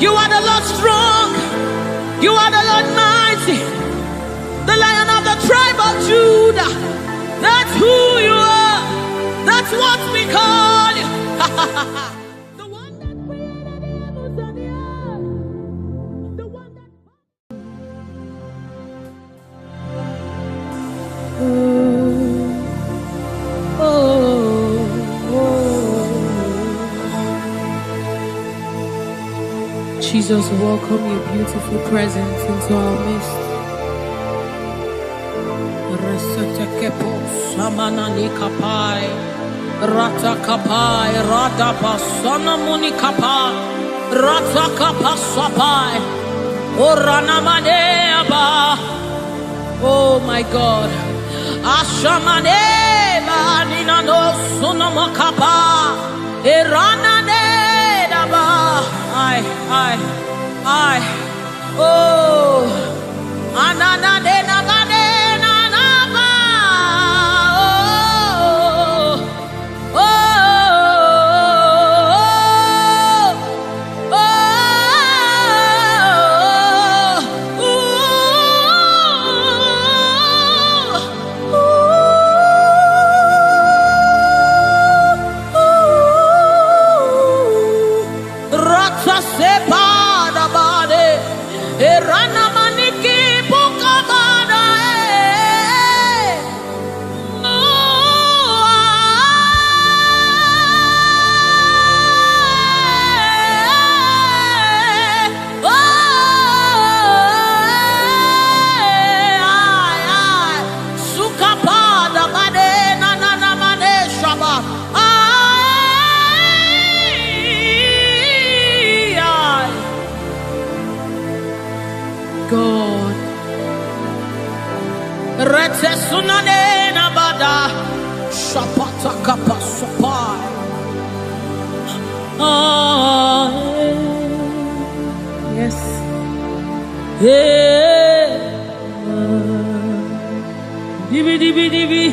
You are the Lord strong. You are the Lord mighty. The Lion of the tribe of Judah. That's who you are. That's what we call you. The one that created the heavens and the earth. The one that... Jesus, welcome your beautiful presence into our midst. Resetekepo samanani kapai, rata kapai, rata pasana muni kapai, rata kapasapai, orana maneaba. Oh my God, ashamaneba nina no sunamakapa, erana nedaba. I, oh, anana de nagane nanaba, oh, Erana maniki bukabada sukapada bade nana mane shaba. God, rete sunane nabada shapata kapasopai. Yes, yeah, dibi dibi dibi.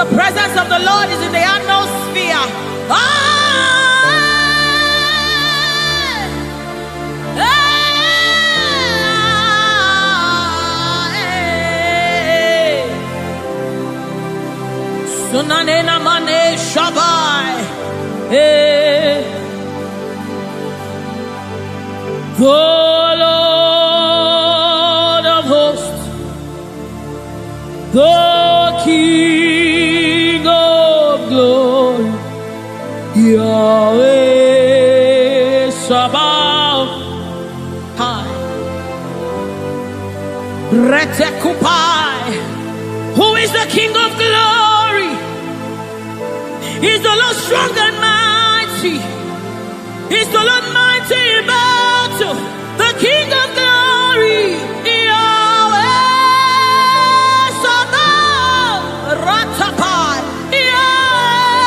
The presence of the Lord is in the atmosphere. Sunanena mane shabai. The Lord of hosts, the King of glory, Yahweh Sabaoth, Retekupai. Who is the King of glory? He's the Lord strong and mighty. He's the Lord mighty in battle. The King of glory, Yahweh Sabaoth, Ratapai, Yahweh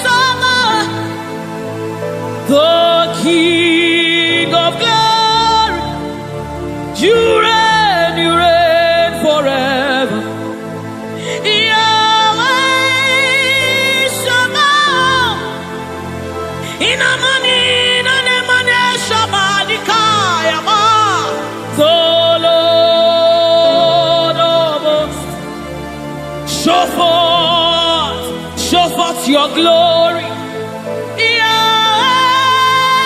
Sabaoth, the King of glory. You reign forever. Yahweh Sabaoth, Inamani, Nanemane Shabadikaya, the Lord of hosts. Show forth your glory. Yahweh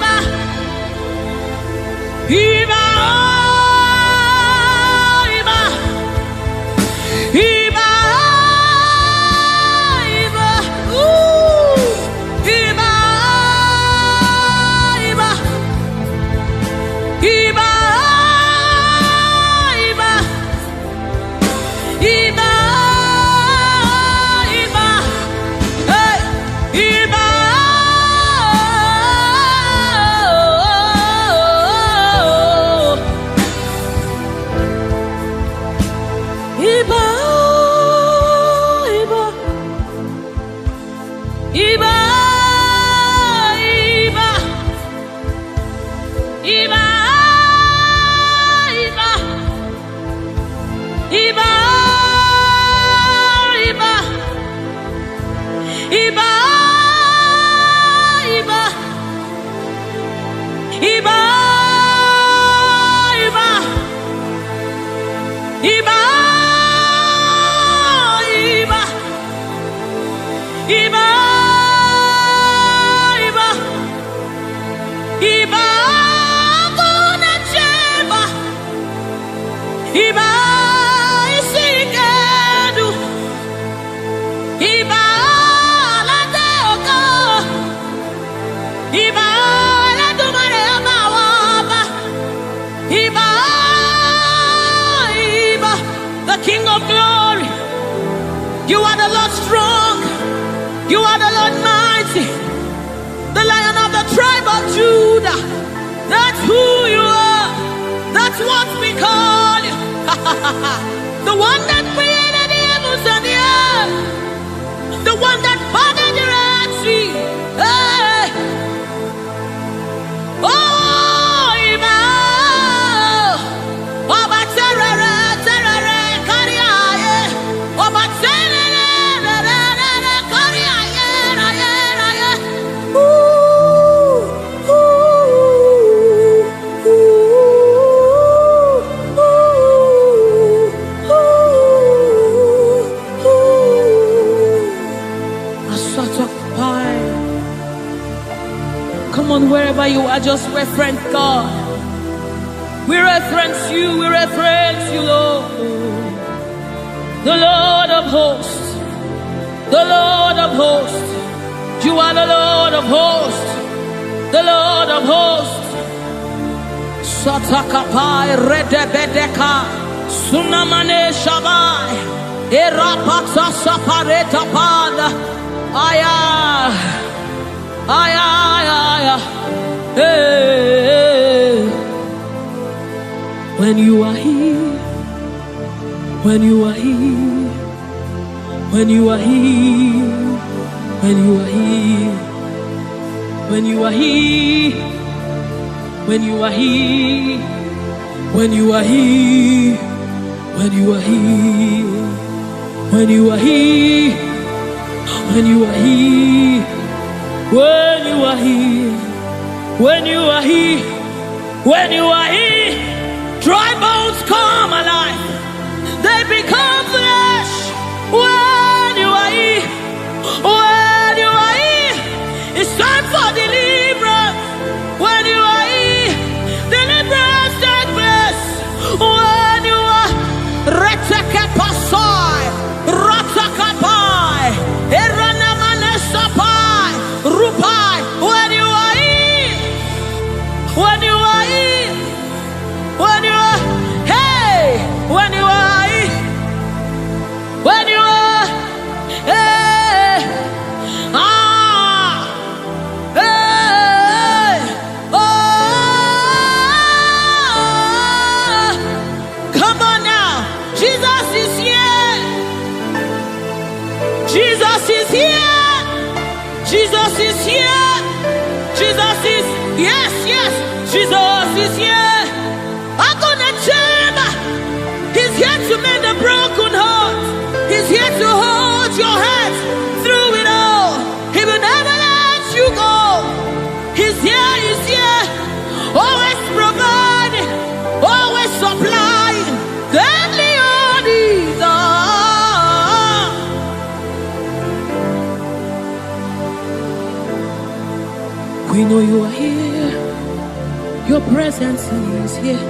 King of glory, you are the Lord strong, you are the Lord mighty, the Lion of the tribe of Judah. That's who you are, that's what we call you. The one that created the heavens and the earth, the one that parted the Red Sea. Hey. Oh, Emmanuel, Baba Terere, Terere, Kariaye, Baba Terere, Kariaye, Raye. Come on, wherever you are, just reference God. We reference you, Lord. The Lord of hosts, the Lord of hosts. You are the Lord of hosts, the Lord of hosts. Satakapai redebedeka, sunamane shabai, erapata sapareta panda, aya. Hey. When you are here, when you are here, when you are here, when you are here, when you are here, when you are here, when you are here, when you are here, when you are here, when you are here. When you are here, when you are here, when you are here, dry bones come alive, they become flesh. When you are here, when you are here, it's time for deliverance. When you are here, deliverance takes place. When you are retekepasai, ratakapai, eranamanesapai, rupai. When you are here, when you are here, when you are, hey, when you are here, when you are, hey, hey, oh, come on now, Jesus is here, Jesus is here, Jesus is here, Jesus is, yes, Jesus is here. I'm gonna chamber. He's here to mend the broken heart. He's here to hold your hand through it all. He will never let you go. He's here, always providing, always supplying. Deadly on these are. We know you are here. Your presence is here.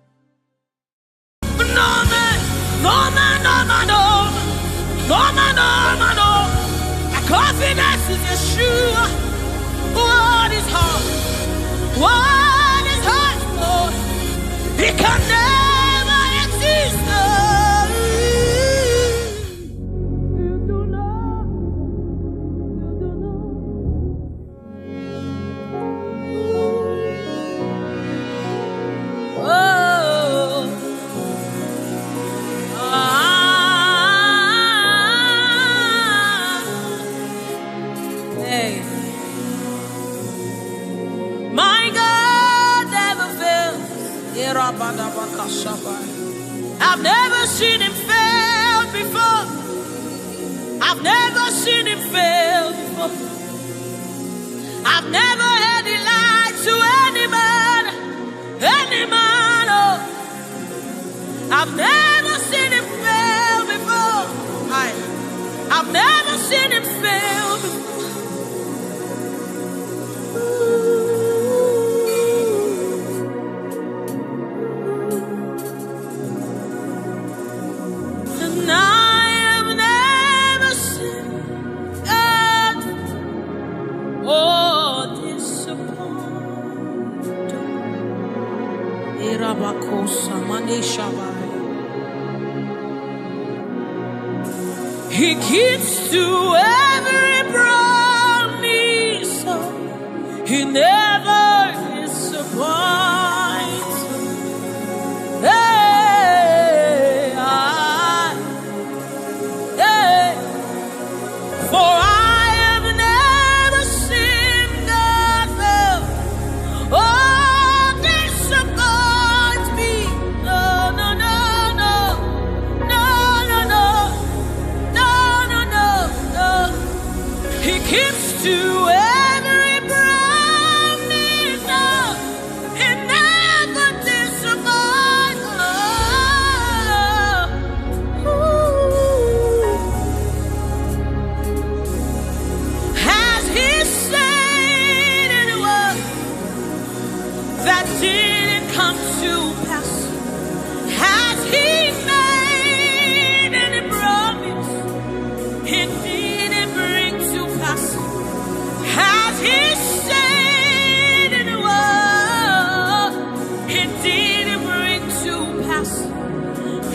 No man, no man, no. No man, no man, no. My confidence is Yeshua. What is hard? What is hard? Lord? He can never exist. You do not. I've never seen him fail before. I've never seen him fail before. I've never had a lie to any man, oh. I've never seen him fail before. I've never seen him fail before. He keeps to every promise. He never disappoints. For I have never seen God fail. Oh, disappoint me. No, no, no, no. No, no, no. No, no, no, no. He keeps to every promise. He never disappoints. Has he said any word that didn't come to pass? Has he made any promise he didn't bring to pass? Has he said any word he didn't bring to pass?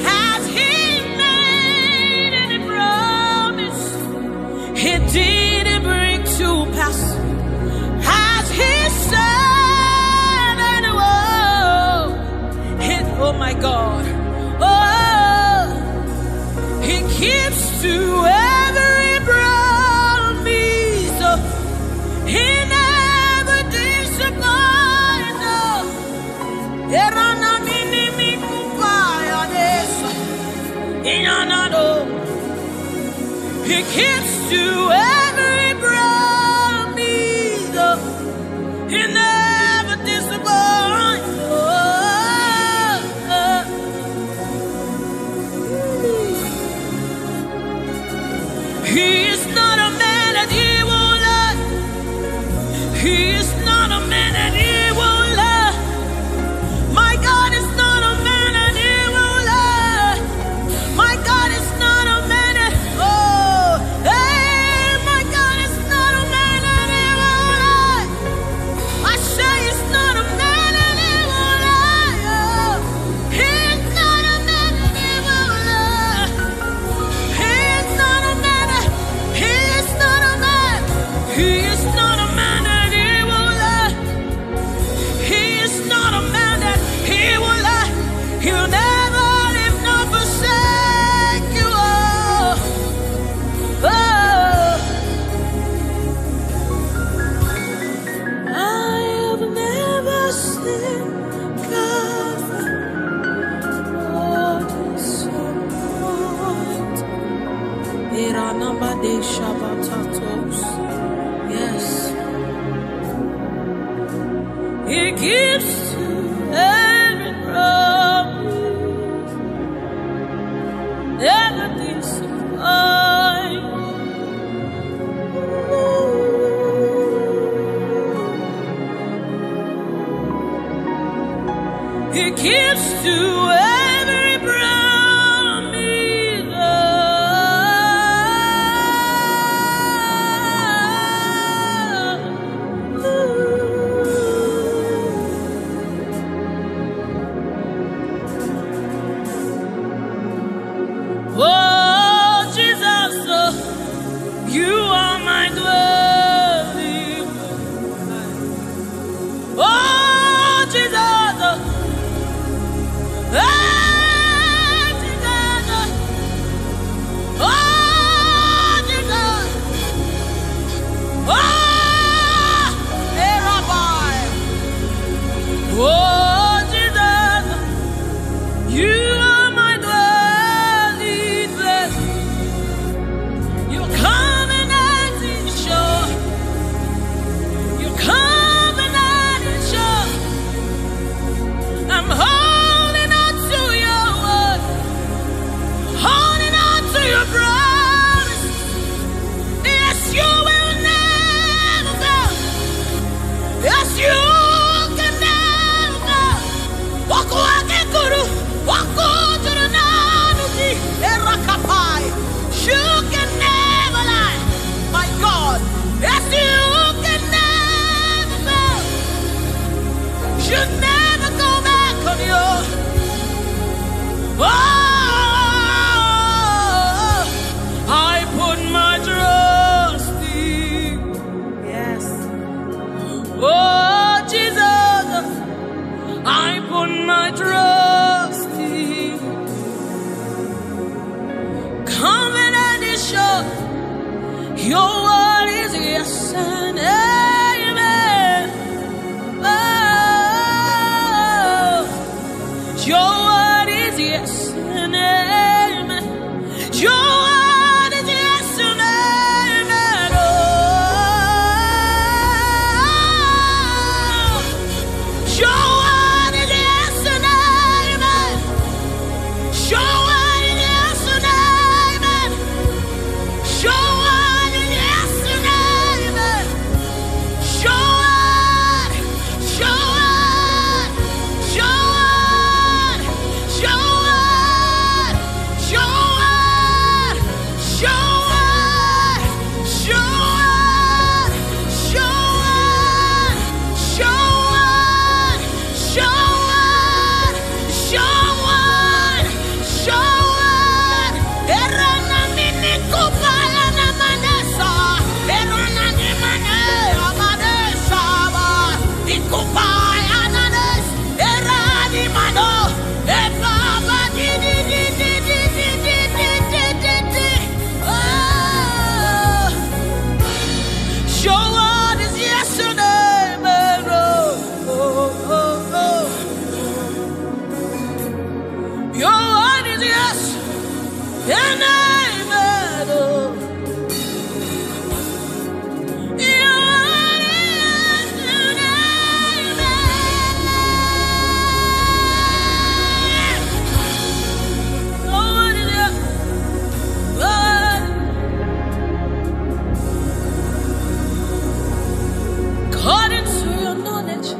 Has he made any promise he didn't bring to pass? Has he said any word? Oh my God. Oh, he keeps to every promise. He never disappoints. He keeps to every promise. He never disappoints. He is not a man that he will lie. He is not a man that he will lie. My God is not a man that he will lie. My God is not a man that, oh, hey, my God is not a man that he will lie. I say he's not a man that he will lie. Oh, he's not a man that he will lie. He's not a man that, he is not a man. He is not a man that he will lie. He is not a man that he will lie. He will never leave nor forsake you. Oh, I have never seen God disappoint. Iranabade Shabbatatos. Yes. He gives to every promise, never disappoint. He gives to every promise. Your word is yes and amen. Your word is yes and amen. Oh, your word is yes and amen. Your word is yes and amen. Your word is yes and amen. Your word, your word, your word, your word, your word, your word, your word, your word, your word, your word, your word, your word. Erana mini kupaya na manesa, erana ni mane amanesa ba, ikupaya na nes, erani mano, ebaba di di di di di di di di di di. Oh, your word is yes and amen. Oh, oh, oh, oh. Your word is yes and amen. Oh, your word is yes and amen. Your word is yes. According to your knowledge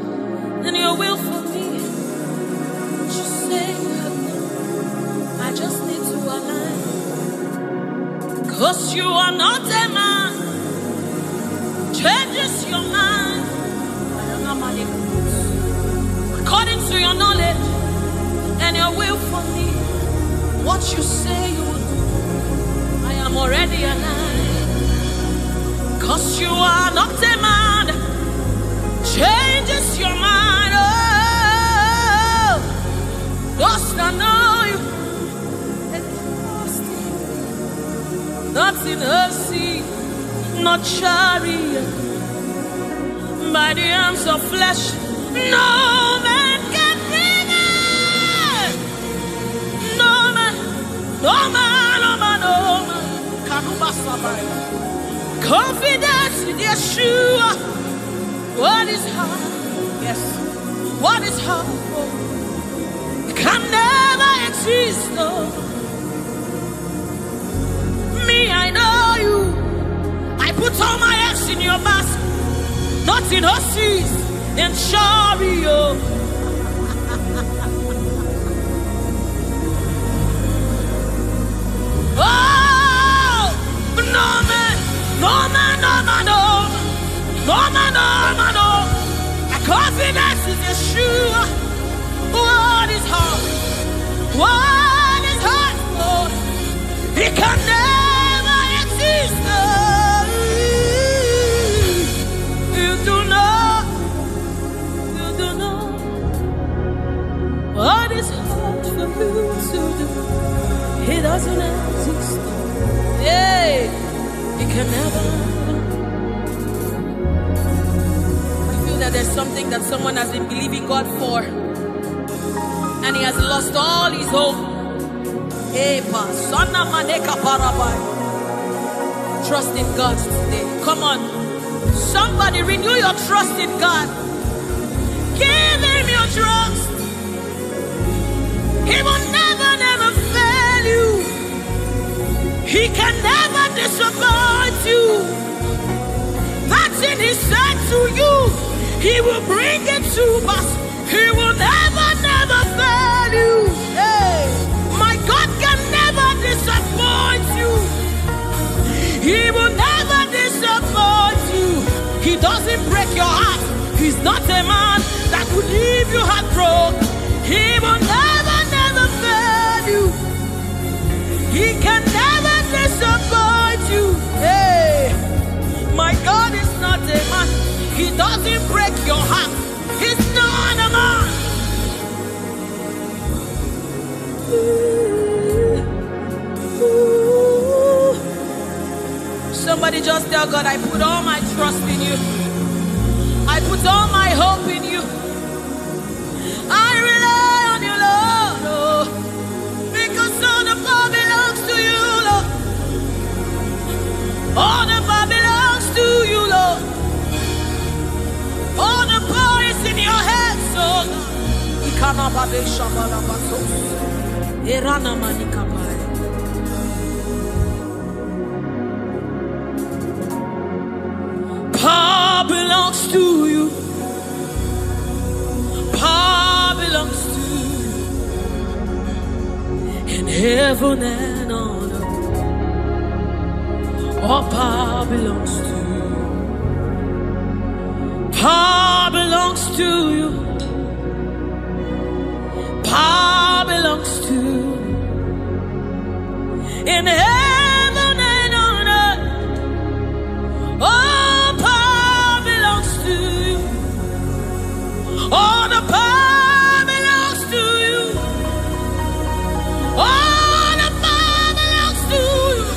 and your will for me, what you say you have done, I just need to align. 'Cause you are not a man, changes your mind. According to your knowledge and your will for me, what you say you will do, I am already aligned. 'Cause you are not a man, changes your mind. Oh, dost I know you and trust you. Not in her seed, not chariot, by the arms of flesh, no man can bring it. No man, no man, no man, no man. Kanuba Sabai. Confidence in Yeshua. What is hard? Yes. What is hard? It can never exist. No. Me, I know you. I put all my eggs in your basket, not in horses, in chariot. Oh, no man, no man, no man, no man. No man, no man, no. My confidence is Yeshua. What is hard? What is hard? Oh, it can never exist. Oh, you do know. You do know. What is hard for you to do? It doesn't exist. Hey, it can never. That there's something that someone has been believing God for, and he has lost all his hope. Trust in God today. Come on, somebody renew your trust in God. Give him your trust. He will never, never fail you. He can never disappoint you. That's it, he said to you. He will bring it to pass. He will never, never fail you. Hey, my God can never disappoint you. He will never disappoint you. He doesn't break your heart. He's not a man that would leave you heartbroken. He will never, never fail you. He can never disappoint you. Hey, my God is not a man. He doesn't break your heart. He's not a man. Somebody just tell God, I put all my trust in you. I put all my hope in you. I rely on you, Lord. Erana manikapai. Power belongs to you. Power belongs to you. In heaven and on earth, all power belongs to you. Power belongs to you. Power belongs to you. In heaven and on earth, all power belongs to you. All the power belongs to you. All the power belongs to you.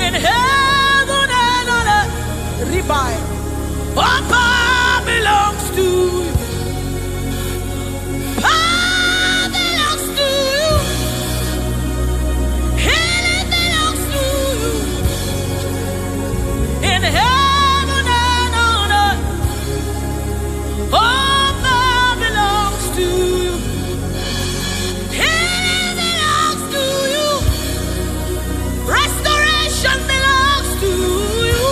In heaven and on earth, all power belongs to you. Power belongs to you. Healing belongs to you. In heaven and on earth, all power belongs to you. Healing belongs to you. Restoration belongs to you.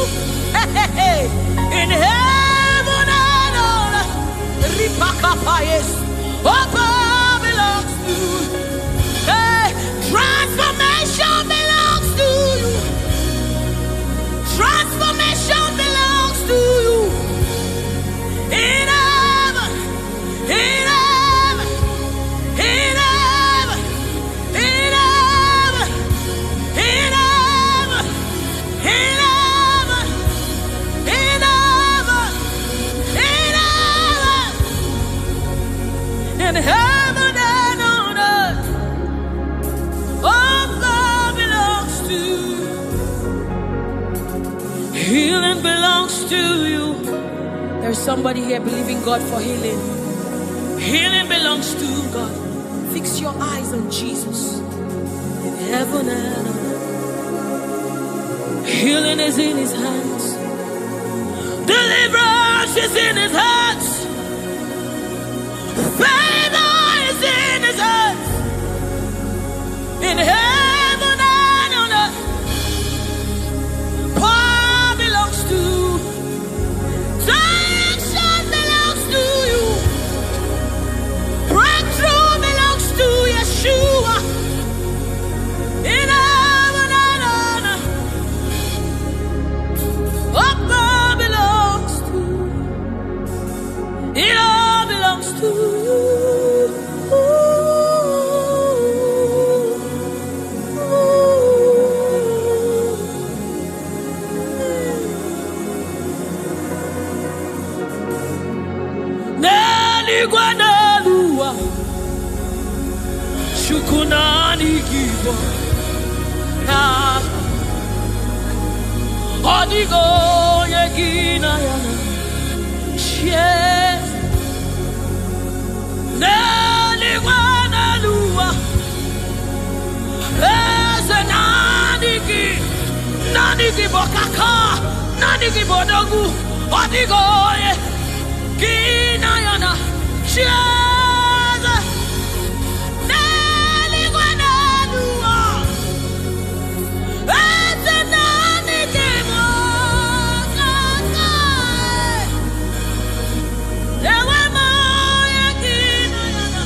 In heaven and on earth, all power belongs to you. Hey, transformation belongs to you. Transformation belongs to you. In heaven, in heaven, in heaven, in heaven, in heaven, in heaven, in heaven, in heaven and on earth, all power belongs to you. Healing belongs to you. There's somebody here believing God for healing. Healing belongs to God. Fix your eyes on Jesus. In heaven and on earth, healing is in his hands. Deliverance is in his hands. Favor is in his hands. In heaven and on earth, power belongs to you. Direction belongs to you. Breakthrough belongs to Yeshua. In heaven and on earth, all power belongs to you. It all belongs to you. Guanalua Shukunani Gibo Na Odigo Yegina Yana Yes Neli Guanalua Eze Naniki Naniki Bokaka Naniki Bodogu Odigo Yegina Yana Jesus, Neli Guanalua, Eze Naniki Bokaka, Ewe Moye Gina Yana,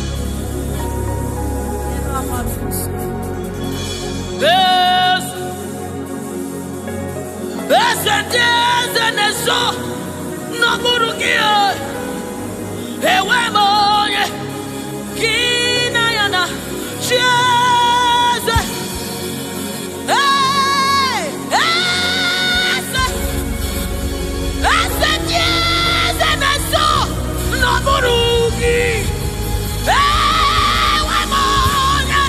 Eze Eze Neso, Naburukia. Ewe moye kina yana Jesus. Hey, ese Jesus neso no buruki. Ewe moye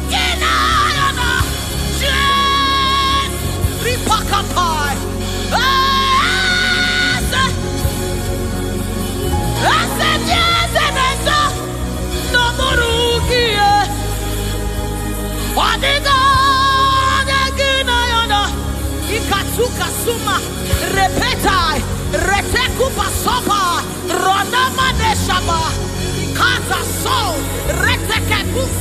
kina yana Jesus. Ripakapai. Suma repetai retekupa sopa ronama neshaba kata so retekekus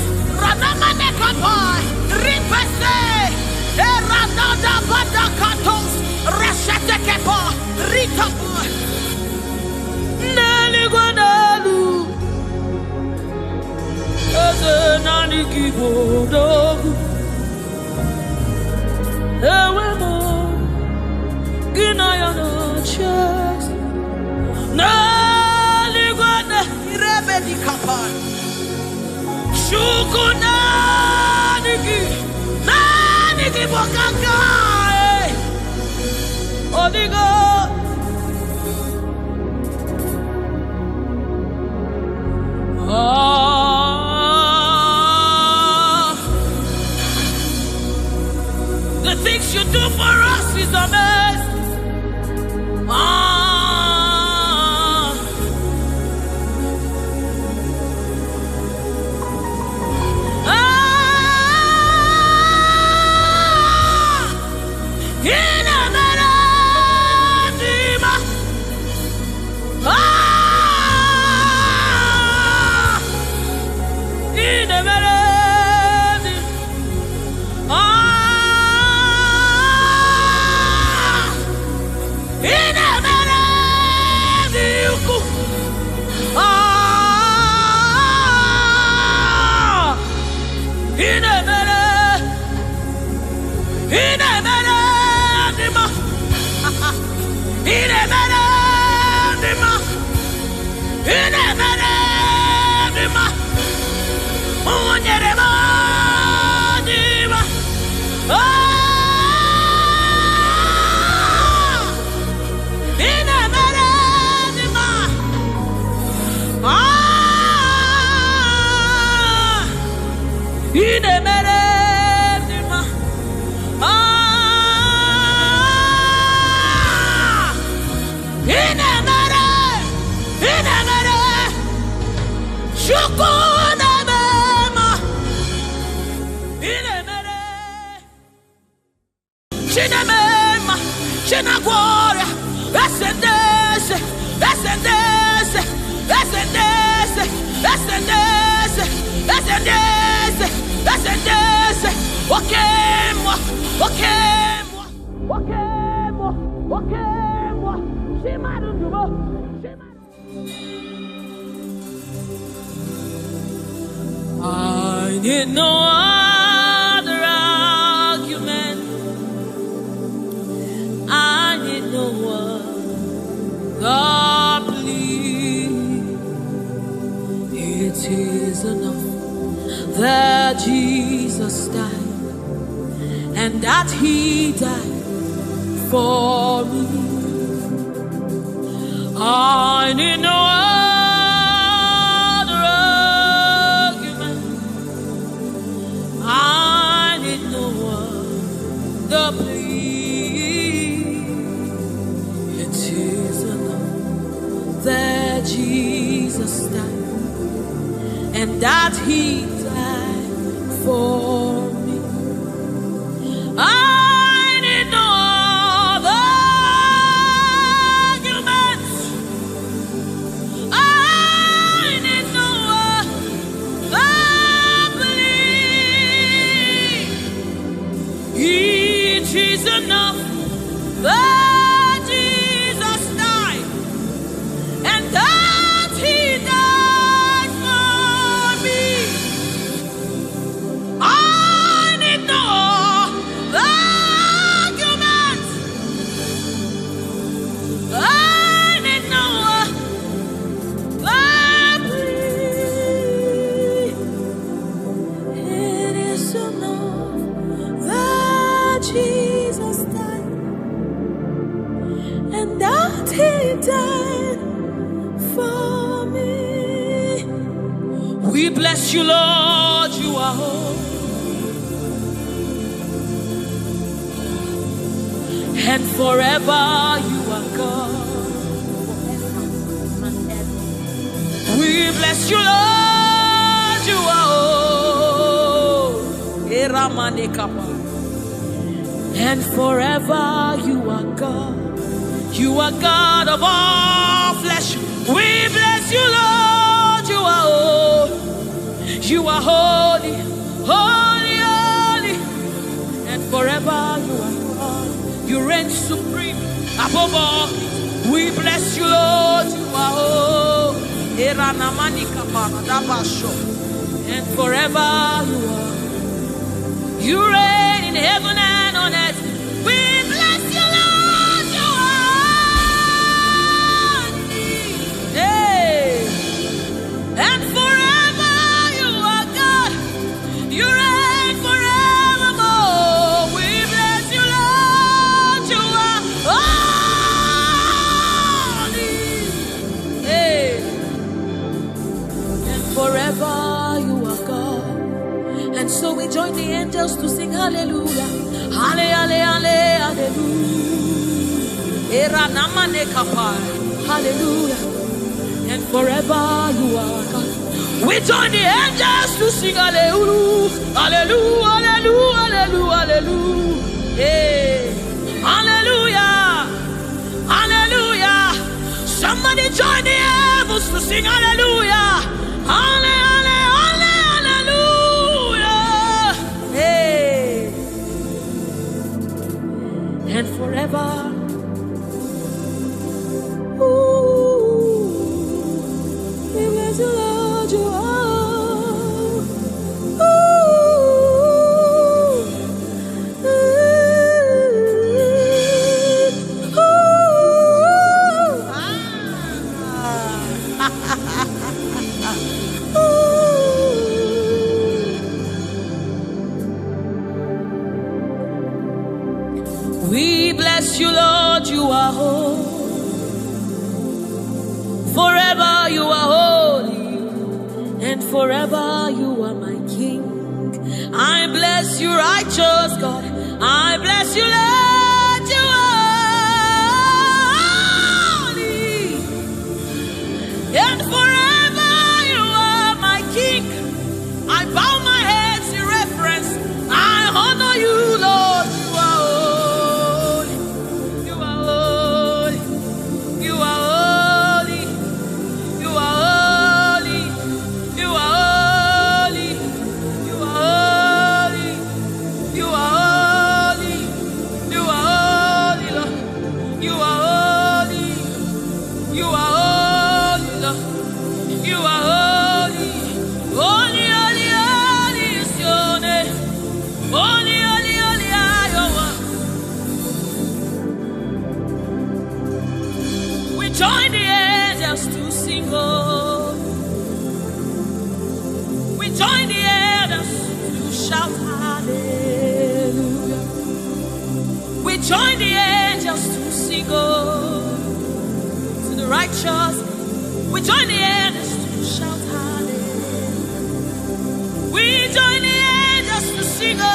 The things you do for us is amazing. I need no other argument. I need no other plea. It is enough that Jesus died, and that He died for me. I need no other argument. I need no other plea. It is enough that Jesus died, and that He died for me. I need no other arguments. I need no other plea. It is enough that Jesus died, and that He died for me. I need no arguments. I need no plea. It is enough that Jesus died, and that He died for me. We bless you, Lord, you are holy, and forever you are God. We bless you, Lord, you are holy, and forever you are God. You are God of all flesh. We bless you, Lord, you are holy. You are holy, holy, holy, and forever you are God. You reign supreme above all. We bless you, Lord. You are holy. And forever you are. You reign in heaven and on earth. We bless you, Lord. You are. Hey. And forever you are God. You reign forevermore. We bless you, Lord. You are holy. Hey. And forever you are God. And so we join the angels to sing hallelujah. Hallelujah. Hallelujah. And forever you are God. We join the angels to sing hallelujah. Hallelujah. Hallelujah. Hallelujah. Hey. Hallelujah. Hallelujah. Somebody join the heavens to sing hallelujah. Hallelujah. And forever, we bless you, Lord, you are. We bless you, Lord, you are holy. Forever you are holy, and forever you are my King. I bless you, righteous God. I bless you, Lord, you are holy, and forever you are my King. I bow my head in reverence. I honor you, Lord. Join the angels to sing, oh. We join the angels to shout hallelujah. We join the angels to sing, oh. To the righteous, we join the angels to shout hallelujah. We join the angels to sing, oh.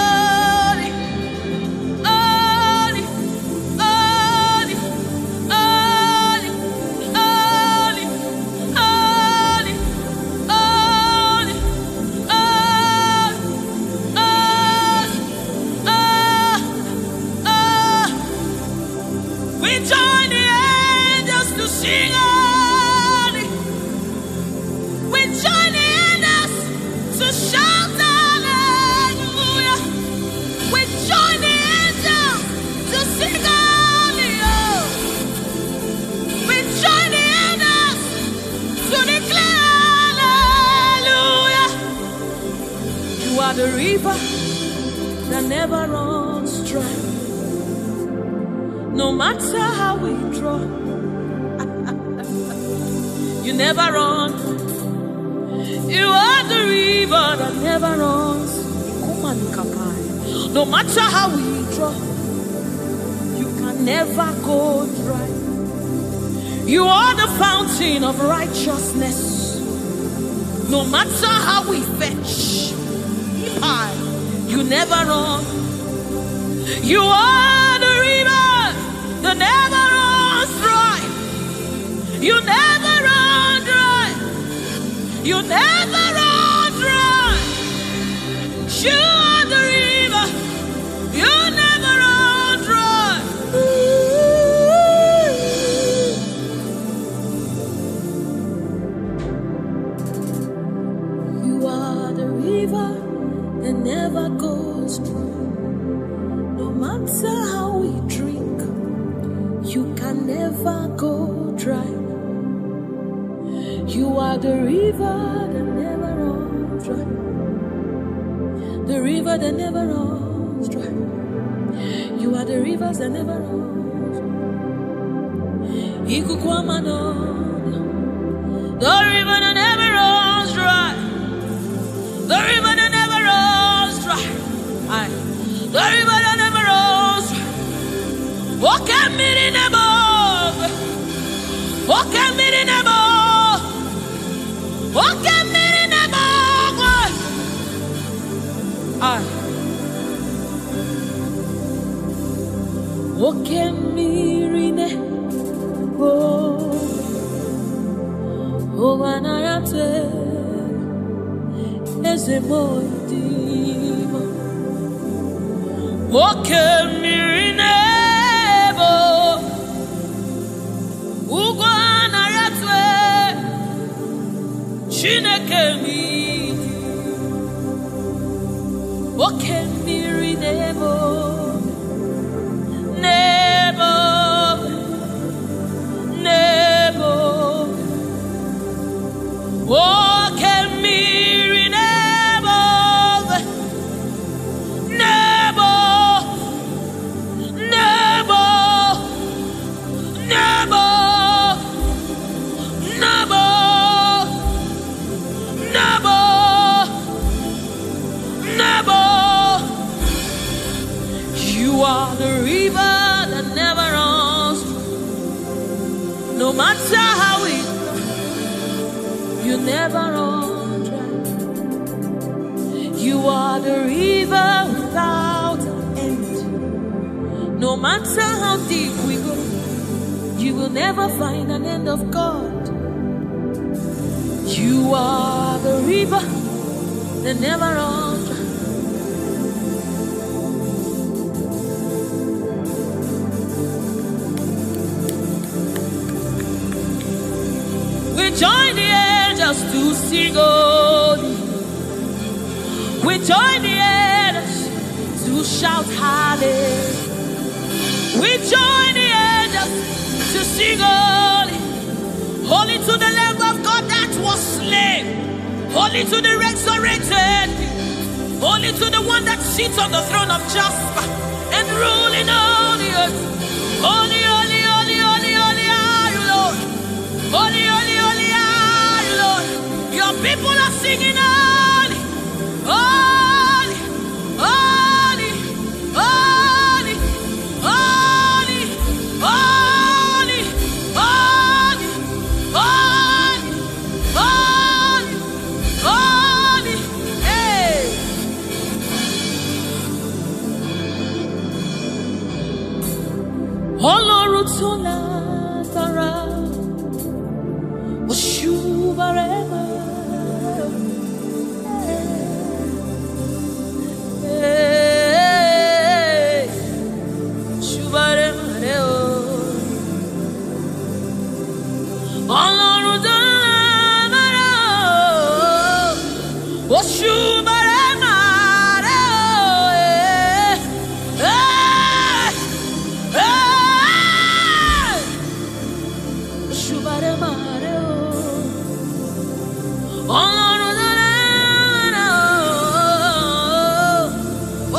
The river that never runs dry. No matter how we draw, you never run. You are the river that never runs. No matter how we draw, you can never go dry. You are the fountain of righteousness. No matter how we fetch, you never run. You are the river that never runs dry. You never run dry. You never run dry. You are the river. You never run dry. You are the river that never goes dry. No matter how we drink, You can never go dry. You are the river that never runs dry. The river that never runs dry. You are the rivers that never runs dry. The river that never runs dry. The river that never runs dry. The river that never runs dry. Walk at me in the above. Walk at me in the above. Walk at me in the above. Walk at me in the above. Oh, when I am as a boy, walk at me in the above. Oh, when I am Chineke mi, walk at me in the above. Nebo, nebo. Walk at me in above, nebo, nebo, nebo, nebo, nebo, nebo. You are the river that never runs. No matter how it you never run dry. You are the river without an end. No matter how deep we go, you will never find an end of God. You are the river that never runs dry. We join the angels to sing holy. We join the angels to shout hallelujah. We join the angels to sing holy. Holy to the Lamb of God that was slain. Holy to the resurrected. Holy to the one that sits on the throne of Jasper and ruling all the earth. Holy, holy, holy, holy, holy are you, Lord. Holy, holy, holy are you, Lord. Your people are singing holy, holy, holy, holy, holy, holy, holy, holy, holy, holy, hey. Ọlọ́run tó lágbára, Oshubarema, Shubarema, Ọlọ́run tó lágbára, Oshubarema,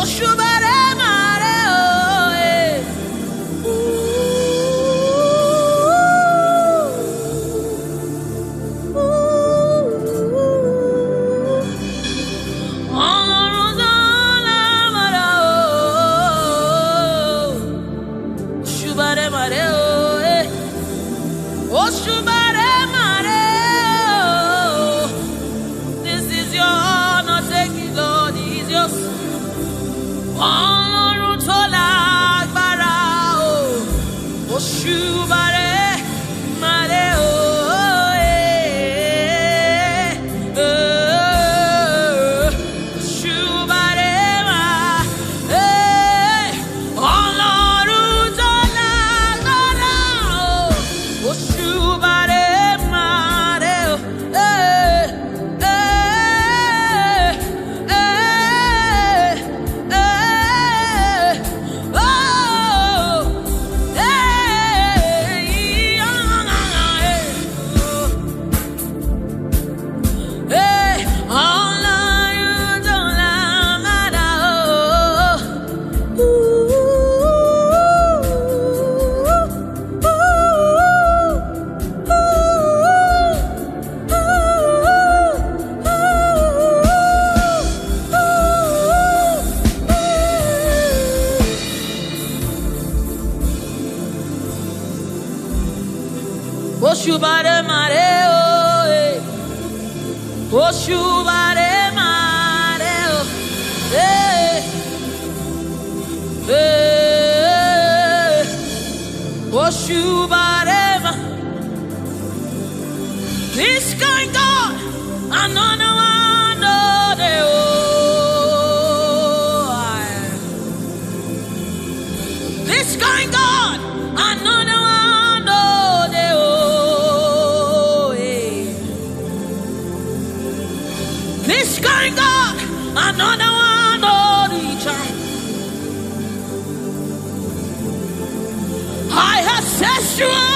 Shubarema. This is your honor, take it, Lord, is yours. Ọlọ́run tó lágbára o, Òṣùbàrẹ́màrè o, Ọlọ́run tó lágbára o, Òṣùbàrẹ́màrè o. Oshubare mareo, Oshubare mareo, Oshubare ma. This kind God, another one, no, this kind God, another one, no, this kind God, another one, no, I have set you